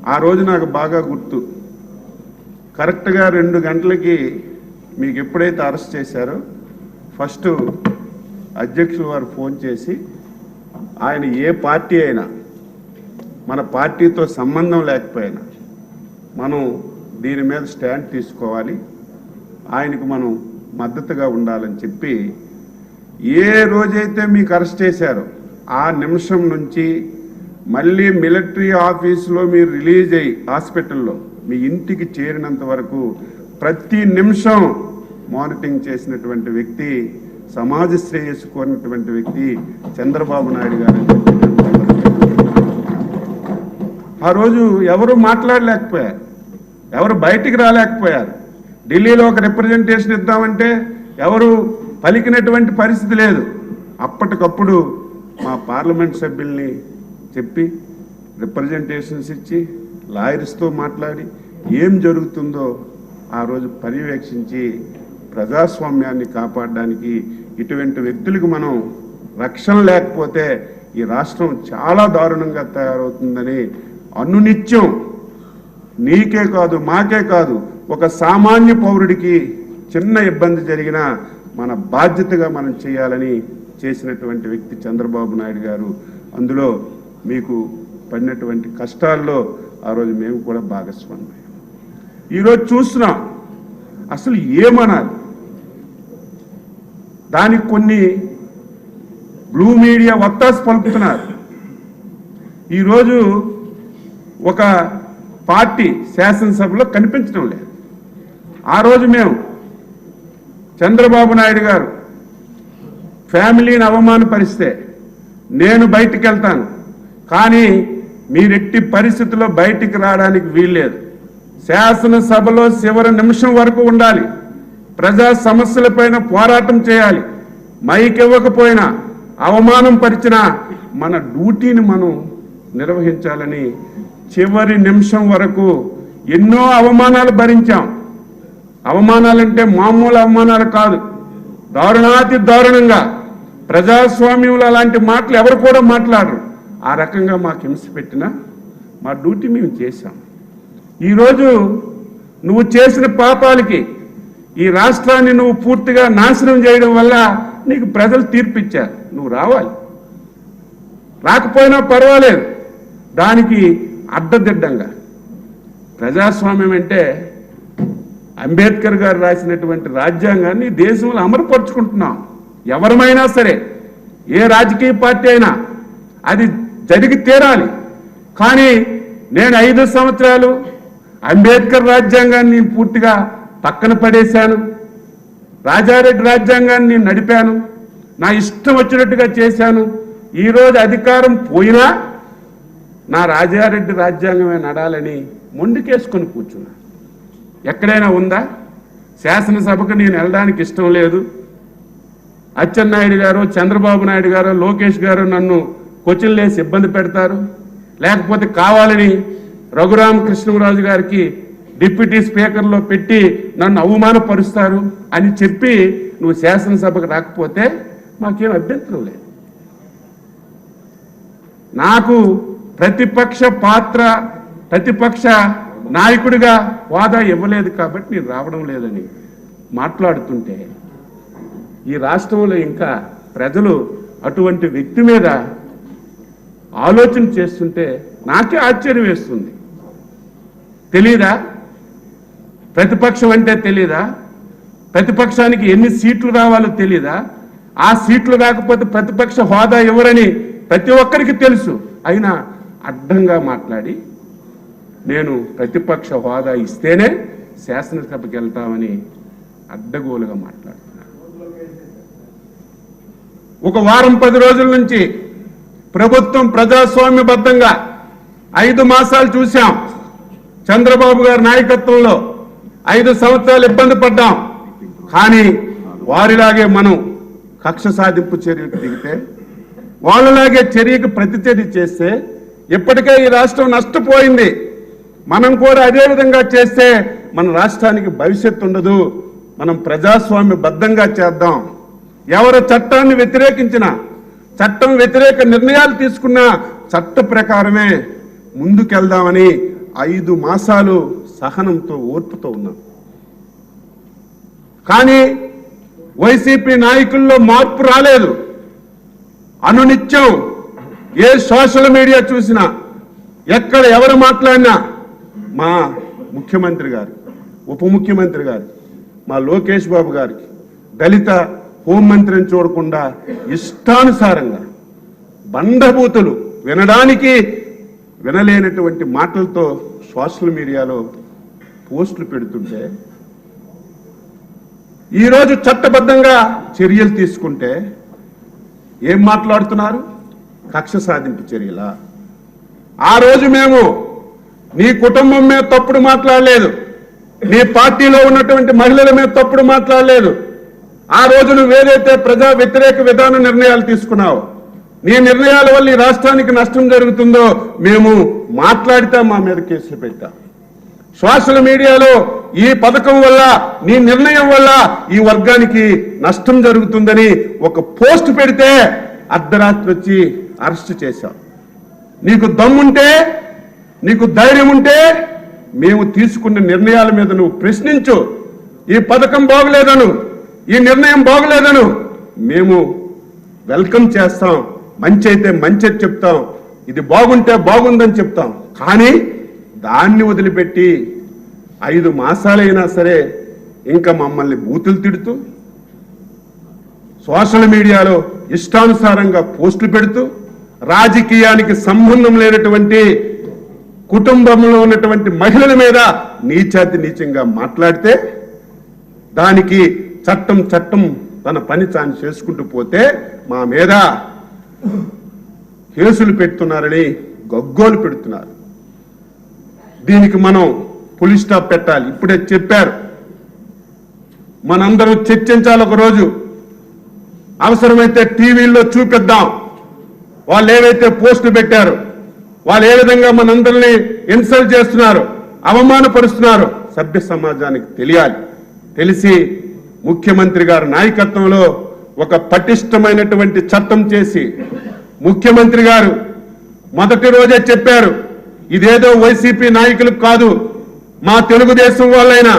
ఆ రోజు నాకు బాగా గుర్తు. కరెక్ట్గా 2 గంటలకి మీకు ఎప్పుడైతే అరెస్ట్ చేశారో ఫస్ట్ అధ్యక్షులు వారు ఫోన్ చేసి ఆయన ఏ పార్టీ అయినా మన పార్టీతో సంబంధం లేకపోయినా మనం దీని మీద స్టాండ్ తీసుకోవాలి, ఆయనకు మనం మద్దతుగా ఉండాలని చెప్పి ఏ రోజైతే మీకు అరెస్ట్ చేశారో ఆ నిమిషం నుంచి మళ్ళీ మిలిటరీ ఆఫీసులో మీరు రిలీజ్ అయ్యి హాస్పిటల్లో మీ ఇంటికి చేరినంత వరకు ప్రతి నిమిషం మానిటరింగ్ చేసినటువంటి వ్యక్తి, సమాజ శ్రేయస్సు కోరినటువంటి వ్యక్తి చంద్రబాబు నాయుడు గారు. ఆ రోజు ఎవరు మాట్లాడలేకపోయారు, ఎవరు బయటికి రాలేకపోయారు. ఢిల్లీలో ఒక రిప్రజెంటేషన్ ఇద్దామంటే ఎవరు పలికినటువంటి పరిస్థితి లేదు. అప్పటికప్పుడు మా పార్లమెంట్ సభ్యుల్ని చెప్పి రిప్రజెంటేషన్స్ ఇచ్చి లాయర్స్తో మాట్లాడి ఏం జరుగుతుందో ఆ రోజు పర్యవేక్షించి ప్రజాస్వామ్యాన్ని కాపాడడానికి ఇటువంటి వ్యక్తులకు మనం రక్షణ లేకపోతే ఈ రాష్ట్రం చాలా దారుణంగా తయారవుతుందని అనునిత్యం నీకే కాదు మాకే కాదు ఒక సామాన్య పౌరుడికి చిన్న ఇబ్బంది జరిగినా మన బాధ్యతగా మనం చేయాలని చేసినటువంటి వ్యక్తి చంద్రబాబు నాయుడు గారు. అందులో మీకు పడినటువంటి కష్టాల్లో ఆ రోజు మేము కూడా భాగస్వామ్యం. ఈరోజు చూస్తున్నాం అసలు ఏమనాలి, దానికి కొన్ని బ్లూ మీడియా వత్తాసు పలుకుతున్నారు. ఈరోజు ఒక పార్టీ శాసనసభలో కనిపించడం లేదు. ఆ రోజు మేము చంద్రబాబు నాయుడు గారు ఫ్యామిలీని అవమానపరిస్తే నేను బయటికి వెళ్తాను, కానీ మీరెట్టి పరిస్థితుల్లో బయటికి రావడానికి వీల్లేదు, శాసనసభలో చివరి నిమిషం వరకు ఉండాలి, ప్రజా సమస్యలపైన పోరాటం చేయాలి, మైక్ ఇవ్వకపోయినా అవమానం పరిచినా మన డ్యూటీని మనం నిర్వహించాలని చివరి నిమిషం వరకు ఎన్నో అవమానాలు భరించాం. అవమానాలంటే మామూలు అవమానాలు కాదు, దారుణాతి దారుణంగా ప్రజాస్వామ్యంలో అలాంటి మాటలు ఎవరు కూడా మాట్లాడరు. ఆ రకంగా మాకు హింస పెట్టినా మా డ్యూటీ మేము చేశాం. ఈరోజు నువ్వు చేసిన పాపాలకి ఈ రాష్ట్రాన్ని నువ్వు పూర్తిగా నాశనం చేయడం వల్ల నీకు ప్రజలు తీర్పిచ్చారు. నువ్వు రావాలి, రాకపోయినా పర్వాలేదు, దానికి అడ్డదిడ్డంగా ప్రజాస్వామ్యం అంటే అంబేద్కర్ గారు రాసినటువంటి రాజ్యాంగాన్ని దేశంలో అమలుపరుచుకుంటున్నాం. ఎవరమైనా సరే, ఏ రాజకీయ పార్టీ అయినా అది జరిగి తీరాలి. కానీ నేను 5 సంవత్సరాలు అంబేద్కర్ రాజ్యాంగాన్ని పూర్తిగా పక్కన పడేశాను, రాజారెడ్డి రాజ్యాంగాన్ని నడిపాను, నా ఇష్టం వచ్చినట్టుగా చేశాను. ఈరోజు అధికారం పోయినా నా రాజారెడ్డి రాజ్యాంగమే నడాలని మొండికేసుకొని కూర్చున్నా. ఎక్కడైనా ఉందా? శాసనసభకు నేను వెళ్ళడానికి ఇష్టం లేదు, అచ్చెన్నాయుడు గారు, చంద్రబాబు నాయుడు గారు, లోకేష్ గారు నన్ను కొచ్చిలేసి ఇబ్బంది పెడతారు, లేకపోతే కావాలని రఘురామకృష్ణరాజు గారికి డిప్యూటీ స్పీకర్లో పెట్టి నన్ను అవమానపరుస్తారు అని చెప్పి నువ్వు శాసనసభకు రాకపోతే మాకేం అభ్యంతరం లేదు. నాకు ప్రతిపక్ష నాయకుడిగా హోదా ఇవ్వలేదు కాబట్టి నేను రావడం లేదని మాట్లాడుతుంటే ఈ రాష్ట్రంలో ఇంకా ప్రజలు అటువంటి వ్యక్తి మీద ఆలోచన చేస్తుంటే నాకే ఆశ్చర్యం వేస్తుంది. తెలీదా? ప్రతిపక్షం అంటే తెలీదా? ప్రతిపక్షానికి ఎన్ని సీట్లు రావాలో తెలీదా? ఆ సీట్లు రాకపోతే ప్రతిపక్ష హోదా ఎవరని ప్రతి ఒక్కరికి తెలుసు. అయినా అడ్డంగా మాట్లాడి నేను ప్రతిపక్ష హోదా ఇస్తేనే శాసనసభకి వెళ్తామని అడ్డగోలుగా మాట్లాడుతున్నాను. ఒక వారం 10 రోజుల నుంచి ప్రభుత్వం ప్రజాస్వామ్యబద్ధంగా 5 మాసాలు చూశాం. చంద్రబాబు గారి నాయకత్వంలో 5 సంవత్సరాలు ఇబ్బంది పడ్డాం. కానీ వారిలాగే మనం కక్ష సాధింపు చర్యకు దిగితే, వాళ్ళలాగే చర్యకు ప్రతిచర్య చేస్తే ఇప్పటికే ఈ రాష్ట్రం నష్టపోయింది. మనం కూడా అదే విధంగా చేస్తే మన రాష్ట్రానికి భవిష్యత్తు ఉండదు. మనం ప్రజాస్వామ్యబద్ధంగా చేద్దాం. ఎవరు చట్టాన్ని వ్యతిరేకించినా, చట్టం వ్యతిరేక నిర్ణయాలు తీసుకున్నా చట్ట ప్రకారమే ముందుకెళ్దామని 5 మాసాలు సహనంతో ఓర్పుతో ఉన్నాం. కానీ వైసీపీ నాయకుల్లో మార్పు రాలేదు. అనునిత్యం ఏ సోషల్ మీడియా చూసినా, ఎక్కడ ఎవరు మాట్లాడినా మా ముఖ్యమంత్రి గారు, ఉప ముఖ్యమంత్రి గారు, మా లోకేష్ బాబు గారికి దళిత హోంమంత్రిని చూడకుండా ఇష్టానుసారంగా బండబూతులు వినడానికి వినలేనటువంటి మాటలతో సోషల్ మీడియాలో పోస్టులు పెడుతుంటే, ఈరోజు చట్టబద్ధంగా చర్యలు తీసుకుంటే ఏం మాట్లాడుతున్నారు? కక్ష సాధింపు చర్యలా? ఆ రోజు మేము నీ కుటుంబం మీద తప్పుడు మాట్లాడలేదు, నీ పార్టీలో ఉన్నటువంటి మహిళల మీద తప్పుడు మాట్లాడలేదు. ఆ రోజు నువ్వు ఏదైతే ప్రజా వ్యతిరేక విధాన నిర్ణయాలు తీసుకున్నావు, నీ నిర్ణయాల వల్ల ఈ రాష్ట్రానికి నష్టం జరుగుతుందో మేము మాట్లాడితే మా మీద కేసులు పెట్టాం. సోషల్ మీడియాలో ఈ పథకం వల్ల, నీ నిర్ణయం వల్ల ఈ వర్గానికి నష్టం జరుగుతుందని ఒక పోస్ట్ పెడితే అర్ధరాత్రి వచ్చి అరెస్ట్ చేశాం. నీకు దమ్ముంటే, నీకు ధైర్యం ఉంటే మేము తీసుకున్న నిర్ణయాల మీద నువ్వు ప్రశ్నించు. ఈ పథకం బాగలేదను, ఈ నిర్ణయం బాగలేదను, మేము వెల్కమ్ చేస్తాం. మంచి అయితే మంచి చెప్తాం, ఇది బాగుంటే బాగుందని చెప్తాం. కానీ దాన్ని వదిలిపెట్టి 5 మాసాలైనా సరే ఇంకా మమ్మల్ని బూతులు తిడుతూ, సోషల్ మీడియాలో ఇష్టానుసారంగా పోస్టులు పెడుతూ, రాజకీయానికి సంబంధం లేనటువంటి కుటుంబంలో ఉన్నటువంటి మహిళల మీద నీచాతి నీచంగా మాట్లాడితే దానికి చట్టం తన పని తాను చేసుకుంటూ పోతే మా మీద కేసులు పెడుతున్నారని గగ్గోలు పెడుతున్నారు. దీనికి మనం ఫుల్ స్టాప్ పెట్టాలి. ఇప్పుడే చెప్పారు, మనందరం చర్చించాలి. ఒక రోజు అవసరమైతే టీవీల్లో చూపిద్దాం. వాళ్ళు ఏవైతే పోస్టులు పెట్టారు, వాళ్ళు ఏ విధంగా మనందరినీ ఇన్సల్ట్ చేస్తున్నారు, అవమానపరుస్తున్నారు, సభ్య సమాజానికి తెలియాలి. తెలిసి ముఖ్యమంత్రి గారి నాయకత్వంలో ఒక పటిష్టమైనటువంటి చట్టం చేసి, ముఖ్యమంత్రి గారు మొదటి రోజే చెప్పారు, ఇదేదో వైసీపీ నాయకులకు కాదు, మా తెలుగుదేశం వాళ్ళైనా,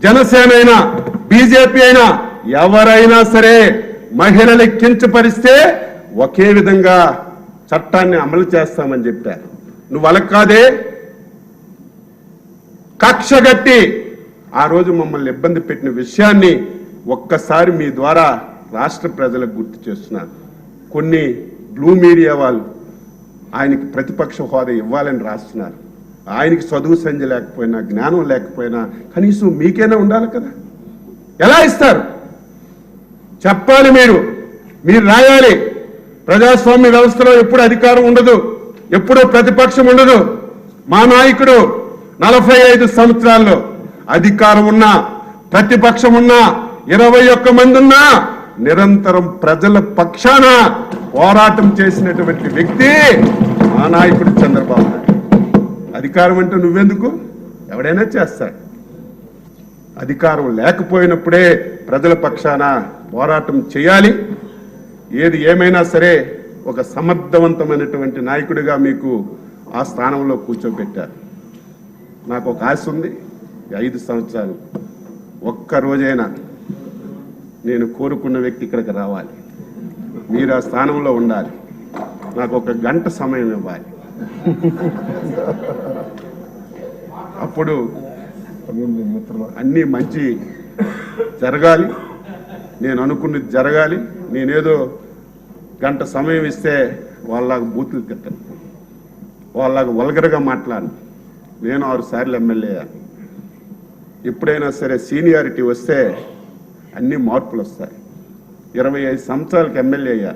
జనసేన అయినా, బీజేపీ అయినా, ఎవరైనా సరే మహిళలు కించపరిస్తే ఒకే విధంగా చట్టాన్ని అమలు చేస్తామని చెప్పారు. నువ్వు అలా కాదే, కక్షగట్టి ఆ రోజు మమ్మల్ని ఇబ్బంది పెట్టిన విషయాన్ని ఒక్కసారి మీ ద్వారా రాష్ట్ర ప్రజలకు గుర్తు చేస్తున్నారు. కొన్ని బ్లూ మీడియా వాళ్ళు ఆయనకి ప్రతిపక్ష హోదా ఇవ్వాలని రాస్తున్నారు. ఆయనకి చదువు సంధ్య లేకపోయినా, జ్ఞానం లేకపోయినా కనీసం మీకైనా ఉండాలి కదా. ఎలా ఇస్తారు చెప్పాలి. మీరు రాయాలి. ప్రజాస్వామ్య వ్యవస్థలో ఎప్పుడు అధికారం ఉండదు, ఎప్పుడూ ప్రతిపక్షం ఉండదు. మా నాయకుడు 45 సంవత్సరాల్లో అధికారం ఉన్నా, ప్రతిపక్షం ఉన్నా, 21 మంది ఉన్నా నిరంతరం ప్రజల పక్షాన పోరాటం చేసినటువంటి వ్యక్తి మా నాయకుడు చంద్రబాబు నాయుడు. అధికారం అంటే నువ్వెందుకు, ఎవడైనా చేస్తాడు. అధికారం లేకపోయినప్పుడే ప్రజల పక్షాన పోరాటం చేయాలి. ఏది ఏమైనా సరే ఒక సమర్థవంతమైనటువంటి నాయకుడిగా మీకు ఆ స్థానంలో కూర్చోబెట్టారు. నాకు ఒక ఆశ ఉంది. 5 సంవత్సరాలు ఒక్క రోజైనా నేను కోరుకున్న వ్యక్తి ఇక్కడికి రావాలి, మీరు ఆ స్థానంలో ఉండాలి, నాకు 1 గంట సమయం ఇవ్వాలి. అప్పుడు అన్నీ మంచి జరగాలి, నేను అనుకున్నది జరగాలి. నేనేదో గంట సమయం ఇస్తే వాళ్ళకు బూతులు తిట్టను, వాళ్ళకు వల్గర్గా మాట్లాడను. నేను 6 సార్లు ఎమ్మెల్యే. ఎప్పుడైనా సరే సీనియారిటీ వస్తే అన్ని మార్పులు వస్తాయి. 25 సంవత్సరాలకు ఎమ్మెల్యే అయ్యా.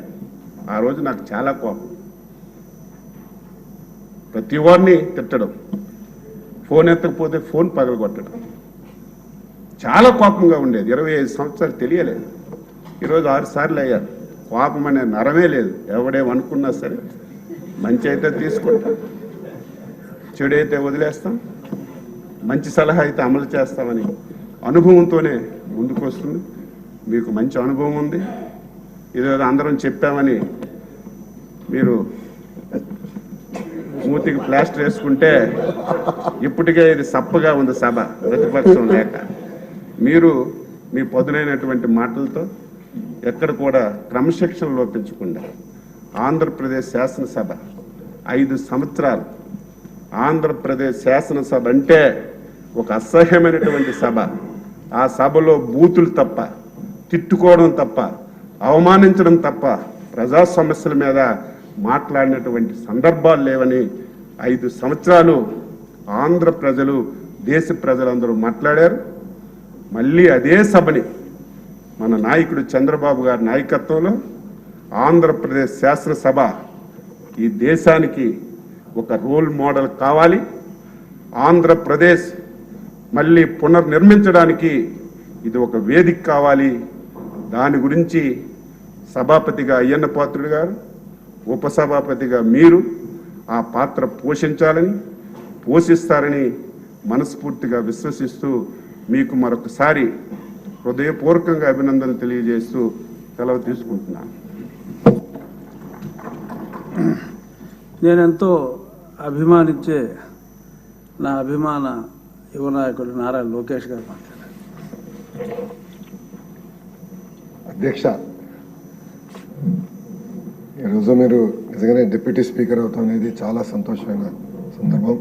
ఆ రోజు నాకు చాలా కోపం. ప్రతి వారిని తిట్టడం, ఫోన్ ఎత్తకపోతే ఫోన్ పగలగొట్టడం, చాలా కోపంగా ఉండేది. 25 సంవత్సరాలు తెలియలేదు. ఈరోజు 6 సార్లు అయ్యారు. కోపం అనే నరమే లేదు. ఎవడేమనుకున్నా సరే మంచి అయితే తీసుకుంటాం, చెడు అయితే వదిలేస్తాం, మంచి సలహా అయితే అమలు చేస్తామని అనుభవంతోనే ముందుకు వస్తుంది. మీకు మంచి అనుభవం ఉంది. ఇదేదో అందరం చెప్పామని మీరు మూతికి ప్లాస్టర్ వేసుకుంటే ఇప్పటికే ఇది సప్పగా ఉంది సభ ప్రతిపక్షం లేక. మీరు మీ పదునైనటువంటి మాటలతో ఎక్కడ కూడా క్రమశిక్షణ లోపించకుండా ఆంధ్రప్రదేశ్ శాసనసభ 5 సంవత్సరాలు ఆంధ్రప్రదేశ్ శాసనసభ అంటే ఒక అసహ్యమైనటువంటి సభ. ఆ సభలో బూతులు తప్ప, తిట్టుకోవడం తప్ప, అవమానించడం తప్ప ప్రజా సమస్యల మీద మాట్లాడినటువంటి సందర్భాలు లేవని 5 సంవత్సరాలు ఆంధ్ర ప్రజలు, దేశ ప్రజలందరూ మాట్లాడారు. మళ్ళీ అదే సభని మన నాయకుడు చంద్రబాబు గారి నాయకత్వంలో ఆంధ్రప్రదేశ్ శాసనసభ ఈ దేశానికి ఒక రోల్ మోడల్ కావాలి. ఆంధ్రప్రదేశ్ మళ్ళీ పునర్నిర్మించడానికి ఇది ఒక వేదిక కావాలి. దాని గురించి సభాపతిగా అయ్యన్న పాత్రుడు గారు, ఉపసభాపతిగా మీరు ఆ పాత్ర పోషిస్తారని మనస్ఫూర్తిగా విశ్వసిస్తూ మీకు మరొకసారి హృదయపూర్వకంగా అభినందనలు తెలియజేస్తూ సెలవు తీసుకుంటున్నాను. నేనెంతో అభిమానించే నా అభిమాన యువ నాయకుడు నారా లోకేష్ గారు మాట్లాడారు. అధ్యక్ష, ఈరోజు మీరు నిజంగానే డిప్యూటీ స్పీకర్ అవుతాం అనేది చాలా సంతోషమైన సందర్భం.